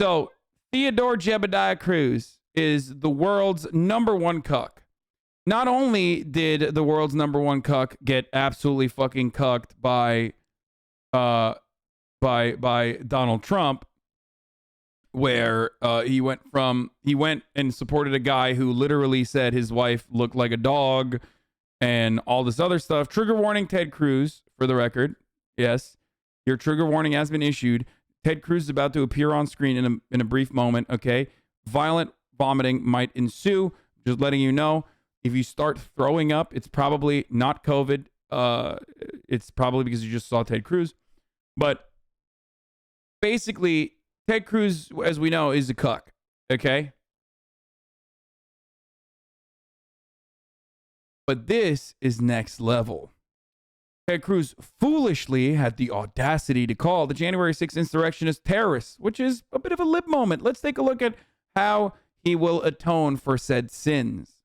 So Theodore Jebediah Cruz is the world's #1 cuck. Not only did the world's #1 cuck get absolutely fucking cucked by Donald Trump, where he went and supported a guy who literally said his wife looked like a dog and all this other stuff. Trigger warning, Ted Cruz, for the record. Yes, your trigger warning has been issued. Ted Cruz is about to appear on screen in a brief moment, okay? Violent vomiting might ensue. Just letting you know, if you start throwing up, it's probably not COVID. It's probably because you just saw Ted Cruz. But basically, Ted Cruz, as we know, is a cuck, okay? But this is next level. Ted Cruz foolishly had the audacity to call the January 6th insurrectionists terrorists, which is a bit of a lip moment. Let's take a look at how he will atone for said sins.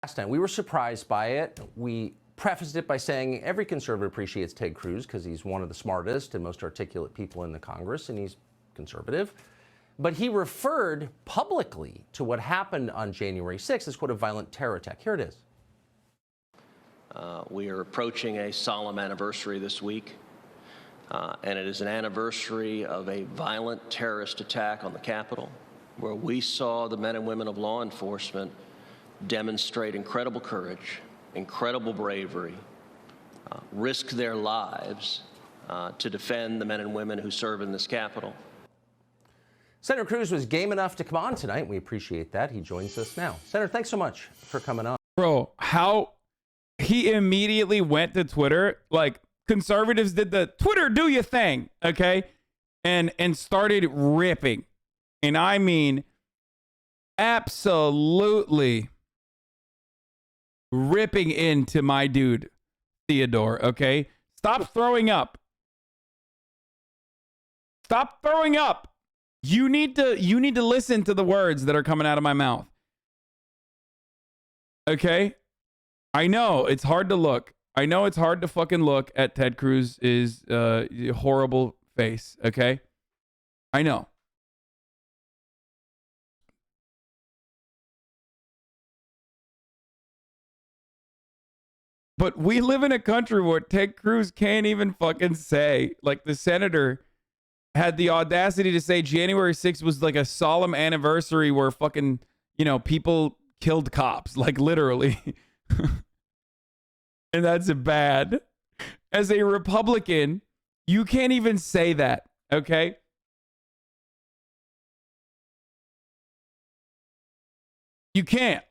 Last time, we were surprised by it. We prefaced it by saying every conservative appreciates Ted Cruz because he's one of the smartest and most articulate people in the Congress, and he's conservative. But he referred publicly to what happened on January 6th as, quote, a violent terror attack. Here it is. We are approaching a solemn anniversary this week, and it is an anniversary of a violent terrorist attack on the Capitol, where we saw the men and women of law enforcement demonstrate incredible courage, incredible bravery, risk their lives to defend the men and women who serve in this Capitol. Senator Cruz was game enough to come on tonight. We appreciate that. He joins us now. Senator, thanks so much for coming on. Bro, how he immediately went to Twitter, like conservatives did the Twitter do your thing, okay? And started ripping. And I mean, absolutely ripping into my dude, Theodore, okay? Stop throwing up. Stop throwing up. You need to listen to the words that are coming out of my mouth. Okay? I know it's hard to look. I know it's hard to fucking look at Ted Cruz's horrible face, okay? I know. But we live in a country where Ted Cruz can't even fucking say, like the senator had the audacity to say January 6th was like a solemn anniversary where fucking, people killed cops, like literally. And that's bad. As a Republican, you can't even say that, okay? You can't.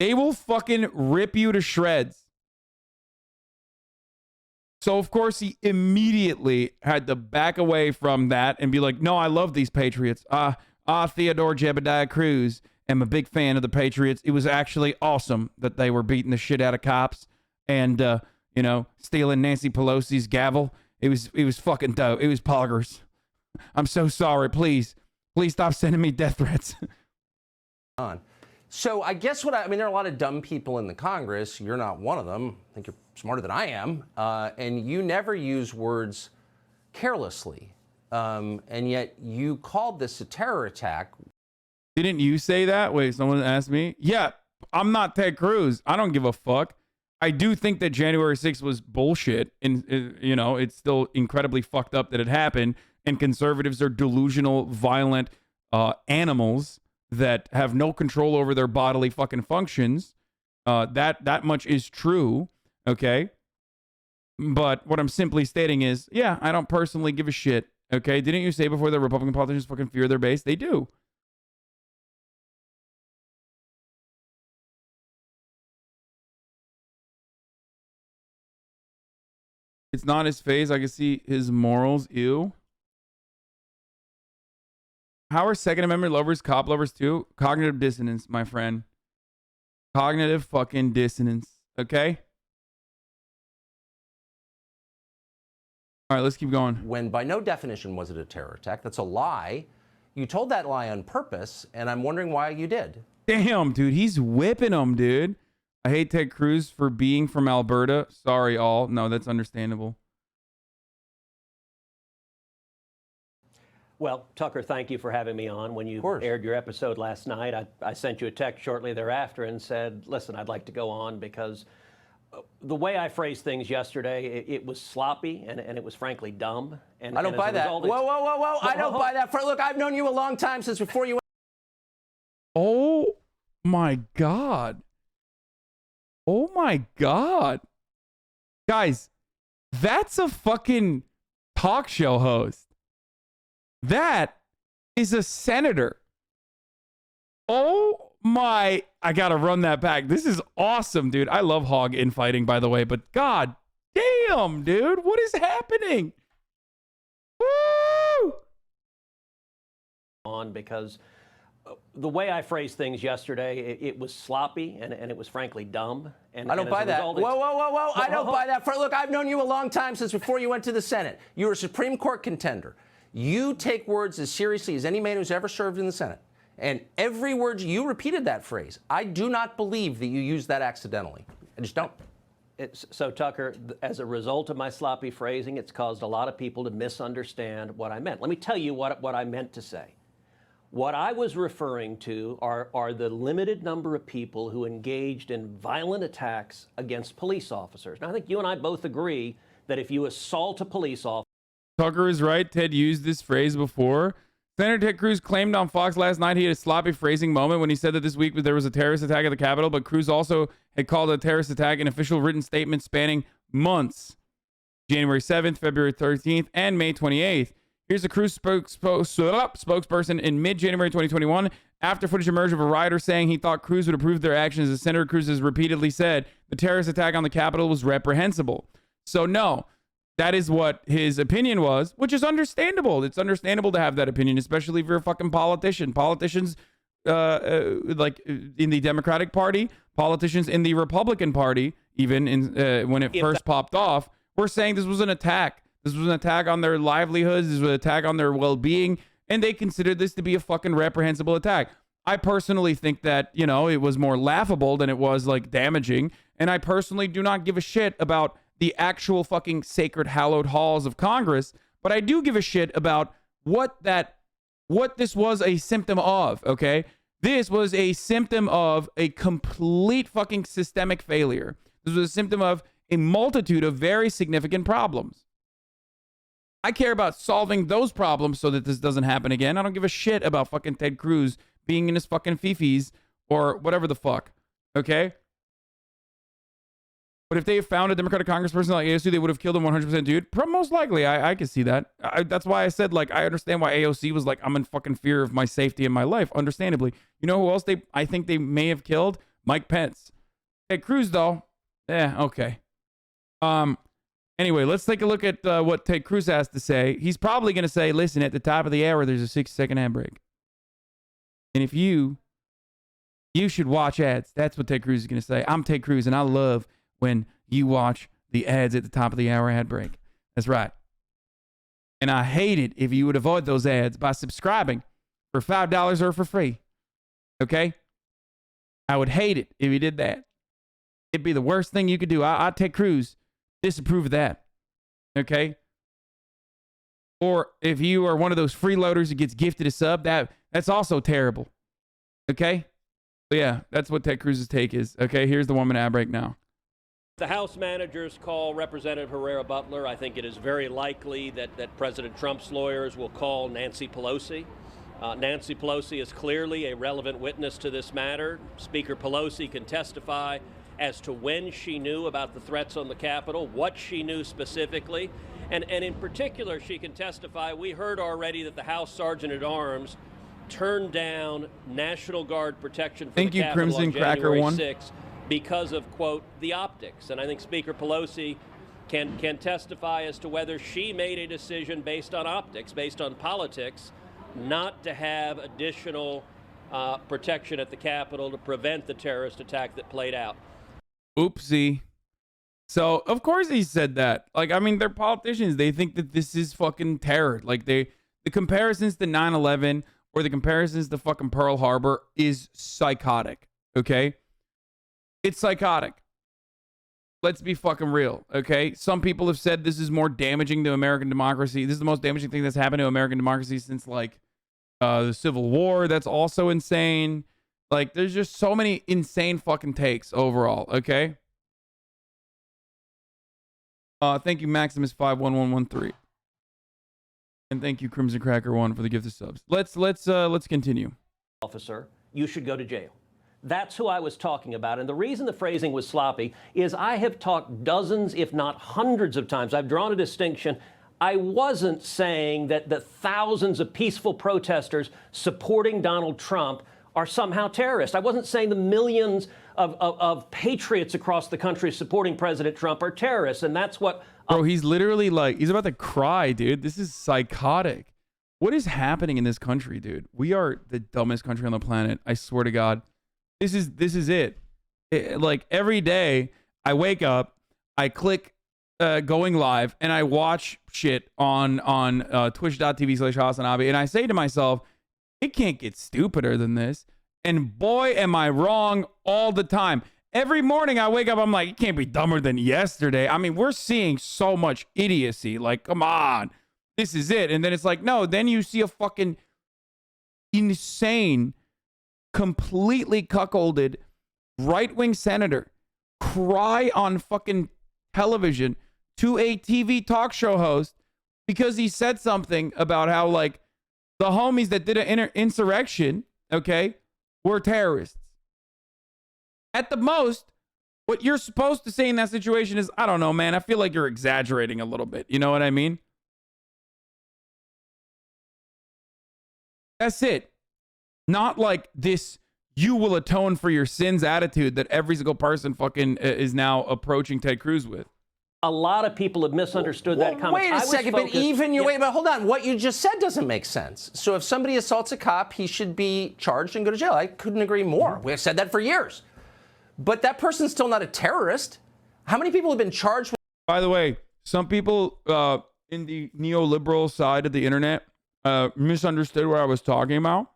They will fucking rip you to shreds. So, of course, he immediately had to back away from that and be like, no, I love these Patriots. Theodore Jebediah Cruz. I'm a big fan of the Patriots. It was actually awesome that they were beating the shit out of cops and, stealing Nancy Pelosi's gavel. It was fucking dope. It was poggers. I'm so sorry. Please stop sending me death threats. So I guess there are a lot of dumb people in the Congress. You're not one of them. I think you're smarter than I am. And you never use words carelessly. And yet you called this a terror attack. Didn't you say that? Wait, someone asked me. Yeah, I'm not Ted Cruz. I don't give a fuck. I do think that January 6th was bullshit. And, it's still incredibly fucked up that it happened. And conservatives are delusional, violent animals that have no control over their bodily fucking functions. That much is true, okay? But what I'm simply stating is, yeah, I don't personally give a shit, okay? Didn't you say before that Republican politicians fucking fear their base? They do. It's not his face. I can see his morals. Ew. How are Second Amendment lovers cop lovers too? Cognitive dissonance, my friend. Cognitive fucking dissonance. Okay? All right, let's keep going. When by no definition was it a terror attack. That's a lie. You told that lie on purpose, and I'm wondering why you did. Damn, dude. He's whipping them, dude. I hate Ted Cruz for being from Alberta. Sorry, all. No, that's understandable. Well, Tucker, thank you for having me on. When you aired your episode last night, I sent you a text shortly thereafter and said, listen, I'd like to go on because the way I phrased things yesterday, it was sloppy and it was frankly dumb. And I don't buy that. Whoa. I don't buy that. Look, I've known you a long time, since before you went. Oh my God. Oh my God. Guys, that's a fucking talk show host. That is a senator. Oh my, I gotta run that back. This is awesome, dude. I love hog infighting, by the way, but God damn, dude, what is happening? Woo! On because the way I phrased things yesterday, it was sloppy and it was frankly dumb. And I don't buy that. Whoa. I don't buy that. Look, I've known you a long time, since before you went to the Senate. You were a Supreme Court contender. You take words as seriously as any man who's ever served in the Senate. And every word you repeated that phrase. I do not believe that you used that accidentally. I just don't. So, Tucker, as a result of my sloppy phrasing, it's caused a lot of people to misunderstand what I meant. Let me tell you what I meant to say. What I was referring to are the limited number of people who engaged in violent attacks against police officers. Now, I think you and I both agree that if you assault a police officer, Tucker is right. Ted used this phrase before. Senator Ted Cruz claimed on Fox last night he had a sloppy phrasing moment when he said that this week there was a terrorist attack at the Capitol, but Cruz also had called it a terrorist attack in official written statements spanning months, January 7th, February 13th, and May 28th. Here's a Cruz spokesperson in mid-January 2021 after footage emerged of a rioter saying he thought Cruz would approve their actions, as Senator Cruz has repeatedly said the terrorist attack on the Capitol was reprehensible. So no. That is what his opinion was, which is understandable. It's understandable to have that opinion, especially if you're a fucking politician. Politicians, like in the Democratic Party, politicians in the Republican Party, even in when it first popped off, were saying this was an attack. This was an attack on their livelihoods. This was an attack on their well-being, and they considered this to be a fucking reprehensible attack. I personally think that, you know, it was more laughable than it was like damaging, and I personally do not give a shit about the actual fucking sacred hallowed halls of Congress, but I do give a shit about what this was a symptom of, okay? This was a symptom of a complete fucking systemic failure. This was a symptom of a multitude of very significant problems. I care about solving those problems so that this doesn't happen again. I don't give a shit about fucking Ted Cruz being in his fucking fifis or whatever the fuck, okay? But if they had found a Democratic congressperson like AOC, they would have killed him 100%, dude. Most likely, I can see that. That's why I said, like, I understand why AOC was like, I'm in fucking fear of my safety and my life, understandably. You know who else I think they may have killed? Mike Pence. Ted Cruz, though, okay. Anyway, let's take a look at what Ted Cruz has to say. He's probably going to say, listen, at the top of the hour, there's a 60-second ad break. And if you should watch ads. That's what Ted Cruz is going to say. I'm Ted Cruz, and I love when you watch the ads at the top of the hour ad break. That's right. And I hate it if you would avoid those ads by subscribing for $5 or for free. Okay? I would hate it if you did that. It'd be the worst thing you could do. I Ted Cruz, disapprove of that. Okay? Or if you are one of those freeloaders who gets gifted a sub, that's also terrible. Okay? So yeah, that's what Ted Cruz's take is. Okay, here's the 1 minute ad break now. The House managers call Representative Herrera Butler. I think it is very likely that President Trump's lawyers will call Nancy Pelosi. Nancy Pelosi is clearly a relevant witness to this matter. Speaker Pelosi can testify as to when she knew about the threats on the Capitol, what she knew specifically, and in particular, she can testify. We heard already that the House Sergeant at Arms turned down National Guard protection for the Capitol Crimson on Cracker January one. 6th. Because of, quote, the optics. And I think Speaker Pelosi can testify as to whether she made a decision based on optics, based on politics, not to have additional protection at the Capitol to prevent the terrorist attack that played out. Oopsie. So, of course he said that. Like, I mean, they're politicians. They think that this is fucking terror. Like, the comparisons to 9/11 or the comparisons to fucking Pearl Harbor is psychotic, okay? It's psychotic. let's be fucking real, okay? Some people have said this is more damaging to American democracy. This is the most damaging thing that's happened to American democracy since, like, the Civil War. That's also insane. Like, there's just so many insane fucking takes overall, okay? Thank you, Maximus51113. And thank you, Crimson Cracker 1 for the gift of subs. Let's continue. Officer, you should go to jail. That's who I was talking about. And the reason the phrasing was sloppy is I have talked dozens, if not hundreds of times. I've drawn a distinction. I wasn't saying that the thousands of peaceful protesters supporting Donald Trump are somehow terrorists. I wasn't saying the millions of patriots across the country supporting President Trump are terrorists. And that's what... Bro, he's literally like, he's about to cry, dude. This is psychotic. What is happening in this country, dude? We are the dumbest country on the planet. I swear to God. This is it. Like, every day I wake up, I click going live, and I watch shit on twitch.tv/HasanAbi, and I say to myself, it can't get stupider than this. And boy, am I wrong all the time. Every morning I wake up, I'm like, it can't be dumber than yesterday. I mean, we're seeing so much idiocy. Like, come on, this is it. And then it's like, no, then you see a fucking insane, completely cuckolded right-wing senator cry on fucking television to a TV talk show host because he said something about how, like, the homies that did an insurrection, okay, were terrorists. At the most, what you're supposed to say in that situation is, I don't know, man, I feel like you're exaggerating a little bit. You know what I mean? That's it. Not like this you will atone for your sins attitude that every single person fucking is now approaching Ted Cruz with. A lot of people have misunderstood that comment. Wait a second, but wait, but hold on. What you just said doesn't make sense. So if somebody assaults a cop, he should be charged and go to jail. I couldn't agree more. We have said that for years. But that person's still not a terrorist. How many people have been charged with... By the way, some people in the neoliberal side of the internet misunderstood what I was talking about.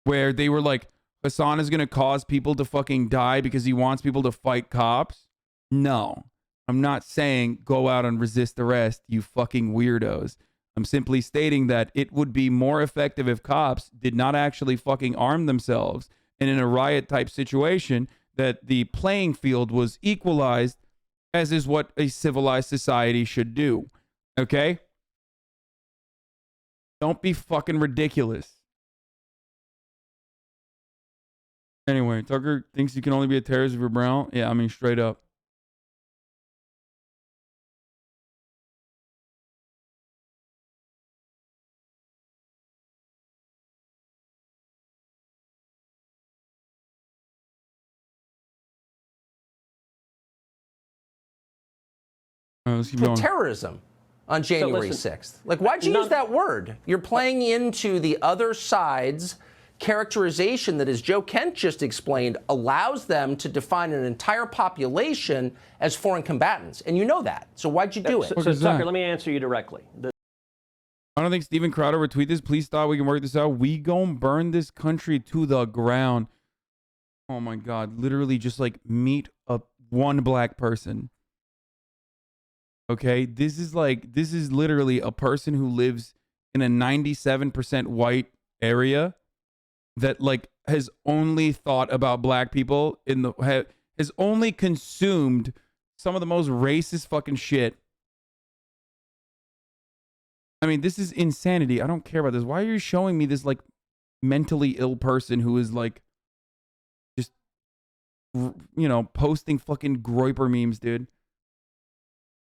Where they were like, Hasan is going to cause people to fucking die because he wants people to fight cops. No, I'm not saying go out and resist arrest, you fucking weirdos. I'm simply stating that it would be more effective if cops did not actually fucking arm themselves, and in a riot type situation that the playing field was equalized, as is what a civilized society should do. Okay? Don't be fucking ridiculous. Anyway, Tucker thinks you can only be a terrorist if you're brown. Yeah, I mean, straight up. Let's keep going. Terrorism on January 6th. Like, why'd you use that word? You're playing into the other side's characterization that, as Joe Kent just explained, allows them to define an entire population as foreign combatants. And you know that. So why'd you do it? So Tucker, let me answer you directly. I don't think Steven Crowder would tweet this. Please stop. We can work this out. We gon' burn this country to the ground. Oh my God. Literally just like meet one black person. Okay. This is literally a person who lives in a 97% white area that like has only thought about black people has only consumed some of the most racist fucking shit. I mean, this is insanity. I don't care about this. Why are you showing me this like mentally ill person who is like just, you know, posting fucking Groiper memes, dude?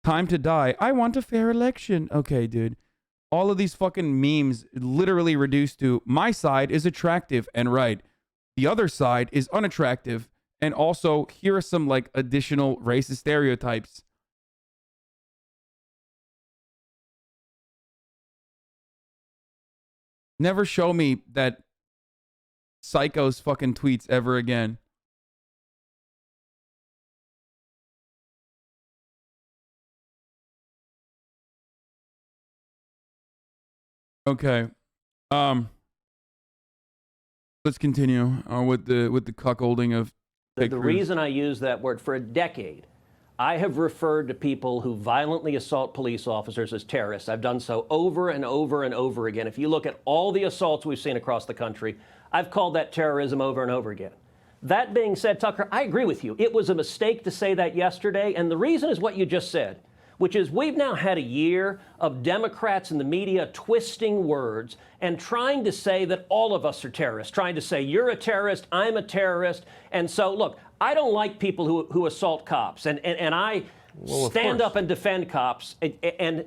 Time to die. I want a fair election. Okay, dude. All of these fucking memes literally reduced to my side is attractive and right. The other side is unattractive. And also, here are some like additional racist stereotypes. Never show me that psycho's fucking tweets ever again. Okay. Let's continue with the cuckolding of The reason I use that word, for a decade, I have referred to people who violently assault police officers as terrorists. I've done so over and over and over again. If you look at all the assaults we've seen across the country, I've called that terrorism over and over again. That being said, Tucker, I agree with you. It was a mistake to say that yesterday, and the reason is what you just said, which is we've now had a year of Democrats in the media twisting words and trying to say that all of us are terrorists, trying to say you're a terrorist, I'm a terrorist. And so, look, I don't like people who assault cops, and I stand up and defend cops. And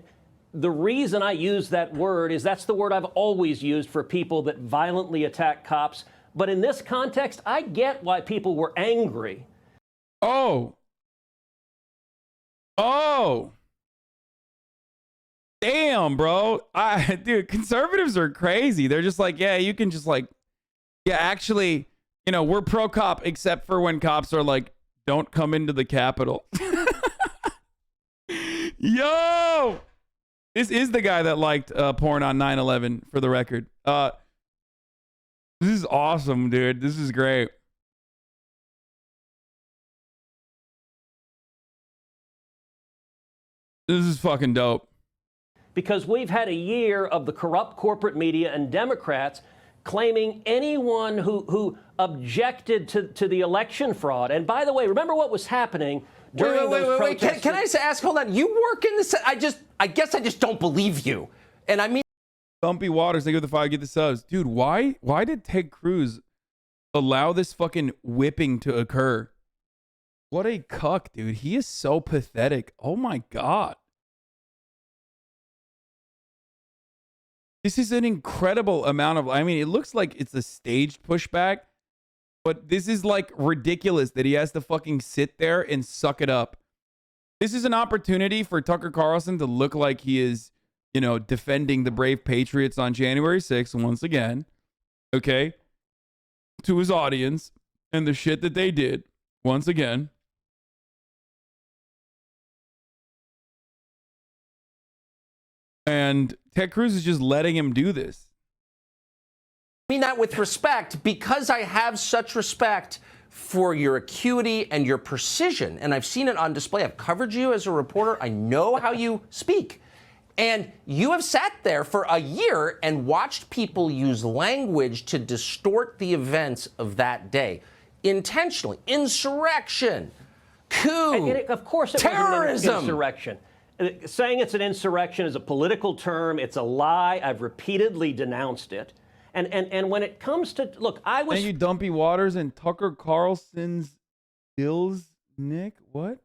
the reason I use that word is that's the word I've always used for people that violently attack cops. But in this context, I get why people were angry. Oh. Damn, bro. Dude, conservatives are crazy. They're just like, yeah, you can just like, yeah, actually, you know, we're pro cop except for when cops are like, don't come into the Capitol. Yo, this is the guy that liked porn on 9/11 for the record. This is awesome, dude. This is great. This is fucking dope. Because we've had a year of the corrupt corporate media and Democrats claiming anyone who objected to the election fraud. And by the way, remember what was happening during those protests? Can I just ask, hold on, you work in the, I guess I just don't believe you. And I mean, Bumpy Waters, they go to the fire, get the subs. Dude, why did Ted Cruz allow this fucking whipping to occur? What a cuck, dude. He is so pathetic. Oh my God. This is an incredible amount of, I mean, it looks like it's a staged pushback, but this is like ridiculous that he has to fucking sit there and suck it up. This is an opportunity for Tucker Carlson to look like he is, you know, defending the brave patriots on January 6th once again, okay, to his audience and the shit that they did once again. And Ted Cruz is just letting him do this. I mean that with respect, because I have such respect for your acuity and your precision, and I've seen it on display. I've covered you as a reporter. I know how you speak. And you have sat there for a year and watched people use language to distort the events of that day. Intentionally. Insurrection. Coup. Of course it wasn't an insurrection. Saying it's an insurrection is a political term. It's a lie. I've repeatedly denounced it. And when it comes to, look, I was... And you Dumpy Waters and Tucker Carlson's Bills, Nick, what?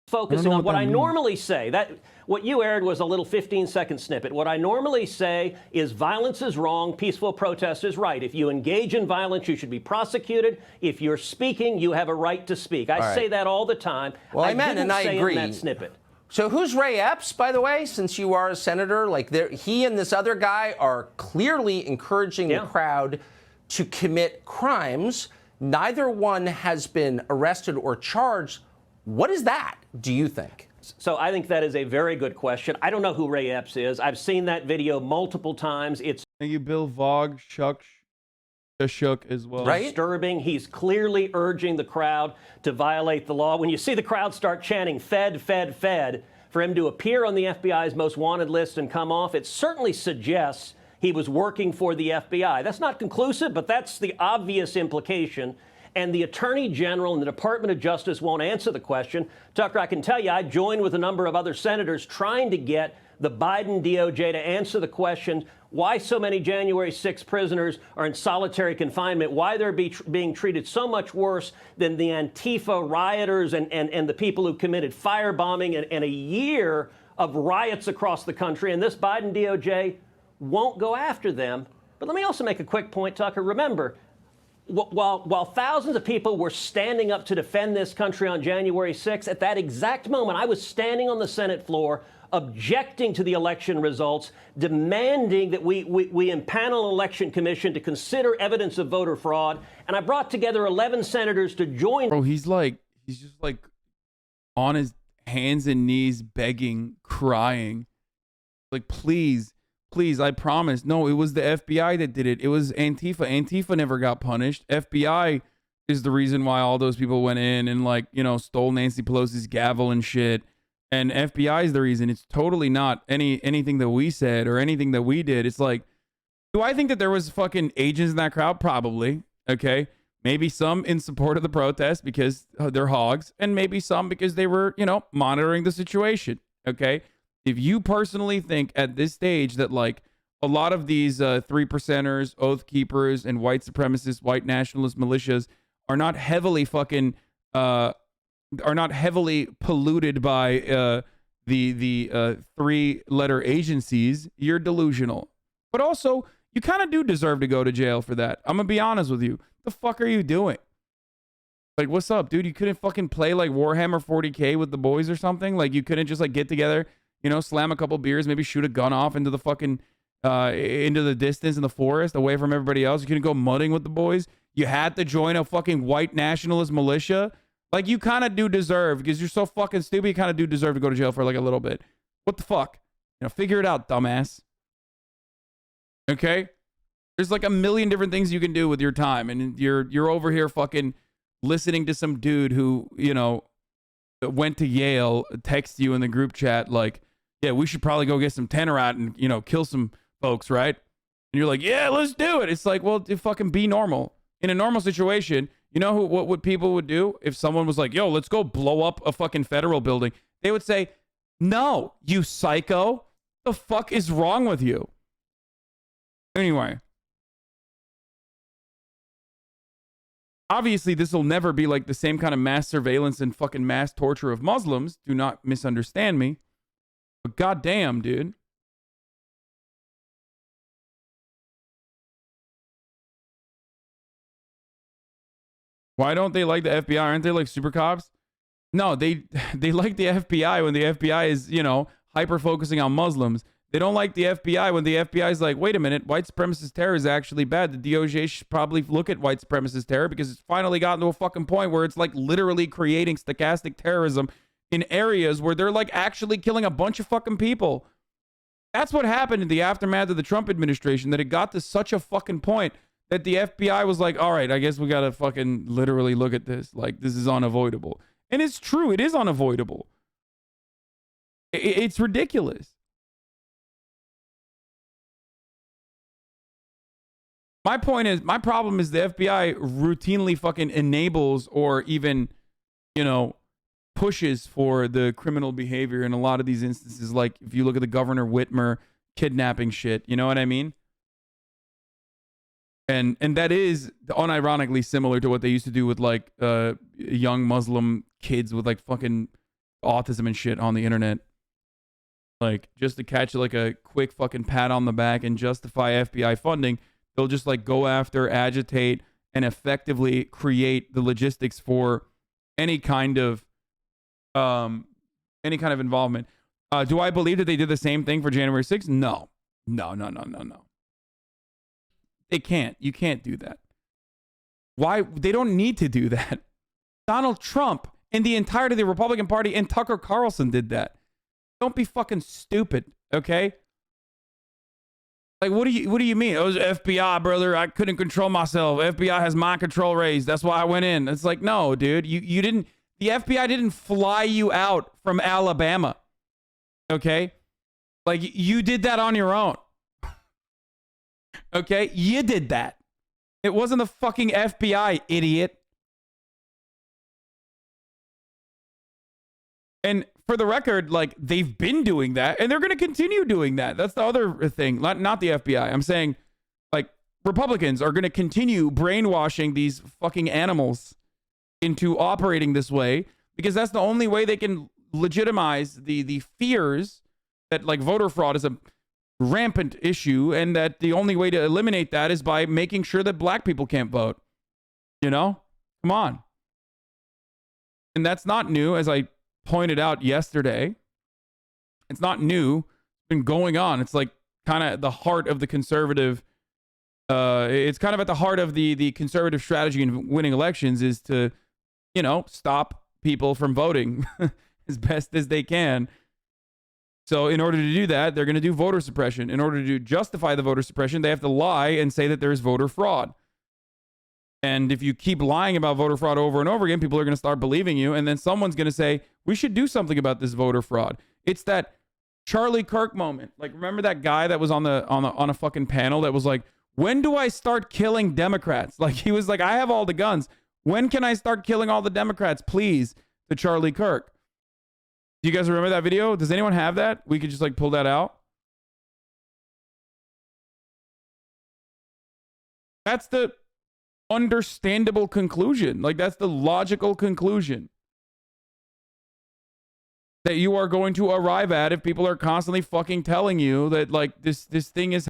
Focusing on what I normally say. That what you aired was a little 15-second snippet. What I normally say is violence is wrong, peaceful protest is right. If you engage in violence, you should be prosecuted. If you're speaking, you have a right to speak. I say that all the time. Well, I agree. In that snippet. So who's Ray Epps, by the way, since you are a senator? Like, he and this other guy are clearly encouraging the crowd to commit crimes. Neither one has been arrested or charged. What is that, do you think? So I think that is a very good question. I don't know who Ray Epps is. I've seen that video multiple times. It's Thank you, Bill Vogue, Shook as well. Right? Disturbing. He's clearly urging the crowd to violate the law. When you see the crowd start chanting Fed, Fed, Fed, for him to appear on the FBI's most wanted list and come off, it certainly suggests he was working for the FBI. That's not conclusive, but that's the obvious implication. And the Attorney General and the Department of Justice won't answer the question. Tucker, I can tell you, I joined with a number of other senators trying to get the Biden DOJ to answer the question why so many January 6 prisoners are in solitary confinement, why they're being treated so much worse than the Antifa rioters and the people who committed firebombing and a year of riots across the country. And this Biden DOJ won't go after them. But let me also make a quick point, Tucker. Remember, while thousands of people were standing up to defend this country on January 6th, at that exact moment, I was standing on the Senate floor objecting to the election results, demanding that we impanel an election commission to consider evidence of voter fraud. And I brought together 11 senators to join. Bro, he's just like on his hands and knees begging, crying. Like, please, I promise. No, it was the FBI that did it. It was Antifa. Antifa never got punished. FBI is the reason why all those people went in and like, you know, stole Nancy Pelosi's gavel and shit. And FBI is the reason. It's totally not anything that we said or anything that we did. It's like, do I think that there was fucking agents in that crowd? Probably. Okay. Maybe some in support of the protest because they're hogs, and maybe some because they were, you know, monitoring the situation. Okay. If you personally think at this stage that like a lot of these 3%ers, oath keepers, and white supremacist, white nationalist militias are not heavily fucking are not heavily polluted by the 3-letter agencies, you're delusional. But also, you kind of do deserve to go to jail for that. I'm gonna be honest with you. The fuck are you doing? Like, what's up, dude? You couldn't fucking play like Warhammer 40K with the boys or something? Like, you couldn't just like get together, you know, slam a couple beers, maybe shoot a gun off into the fucking into the distance in the forest away from everybody else? You couldn't go mudding with the boys? You had to join a fucking white nationalist militia? Like, you kind of do deserve, because you're so fucking stupid, you kind of do deserve to go to jail for like a little bit. What the fuck? You know, figure it out, dumbass. Okay? There's like a million different things you can do with your time, and you're over here fucking listening to some dude who, you know, went to Yale text you in the group chat like, yeah, we should probably go get some tenor out and, you know, kill some folks, right? And you're like, yeah, let's do it. It's like, well, fucking be normal. In a normal situation, you know what people would do if someone was like, yo, let's go blow up a fucking federal building? They would say, no, you psycho. The fuck is wrong with you? Anyway. Obviously, this will never be like the same kind of mass surveillance and fucking mass torture of Muslims. Do not misunderstand me. But goddamn, dude. Why don't they like the FBI? Aren't they like super cops? No, they like the FBI when the FBI is, you know, hyper focusing on Muslims. They don't like the FBI when the FBI is like, wait a minute, white supremacist terror is actually bad. The DOJ should probably look at white supremacist terror because it's finally gotten to a fucking point where it's like literally creating stochastic terrorism in areas where they're like actually killing a bunch of fucking people. That's what happened in the aftermath of the Trump administration, that it got to such a fucking point that the FBI was like, all right, I guess we got to fucking literally look at this. Like, this is unavoidable. And it's true. It is unavoidable. It's ridiculous. My problem is the FBI routinely fucking enables or even, you know, pushes for the criminal behavior in a lot of these instances. Like, if you look at the Governor Whitmer kidnapping shit, you know what I mean? And that is unironically similar to what they used to do with like young Muslim kids with like fucking autism and shit on the internet. Like, just to catch like a quick fucking pat on the back and justify FBI funding, they'll just like go after, agitate, and effectively create the logistics for any kind of involvement. Do I believe that they did the same thing for January 6th? No. They can't. You can't do that. Why? They don't need to do that. Donald Trump and the entirety of the Republican Party and Tucker Carlson did that. Don't be fucking stupid, okay? Like, what do you mean? It was FBI, brother. I couldn't control myself. FBI has mind control raised. That's why I went in. It's like, no, dude. You didn't. The FBI didn't fly you out from Alabama, okay? Like, you did that on your own. Okay? You did that. It wasn't the fucking FBI, idiot. And for the record, like, they've been doing that, and they're going to continue doing that. That's the other thing. Not the FBI. I'm saying, like, Republicans are going to continue brainwashing these fucking animals into operating this way, because that's the only way they can legitimize the fears that, like, voter fraud is a rampant issue, and that the only way to eliminate that is by making sure that black people can't vote. You know? Come on. And that's not new, as I pointed out yesterday. It's not new. It's been going on. It's like kind of the heart of the conservative. It's kind of at the heart of the conservative strategy in winning elections, is to, you know, stop people from voting as best as they can. So in order to do that, they're going to do voter suppression. In order to justify the voter suppression, they have to lie and say that there's voter fraud. And if you keep lying about voter fraud over and over again, people are going to start believing you. And then someone's going to say, we should do something about this voter fraud. It's that Charlie Kirk moment. Like, remember that guy that was on a fucking panel that was like, when do I start killing Democrats? Like, he was like, I have all the guns. When can I start killing all the Democrats, please? To Charlie Kirk. Do you guys remember that video? Does anyone have that? We could just like pull that out. That's the understandable conclusion. Like, that's the logical conclusion that you are going to arrive at if people are constantly fucking telling you that like this thing is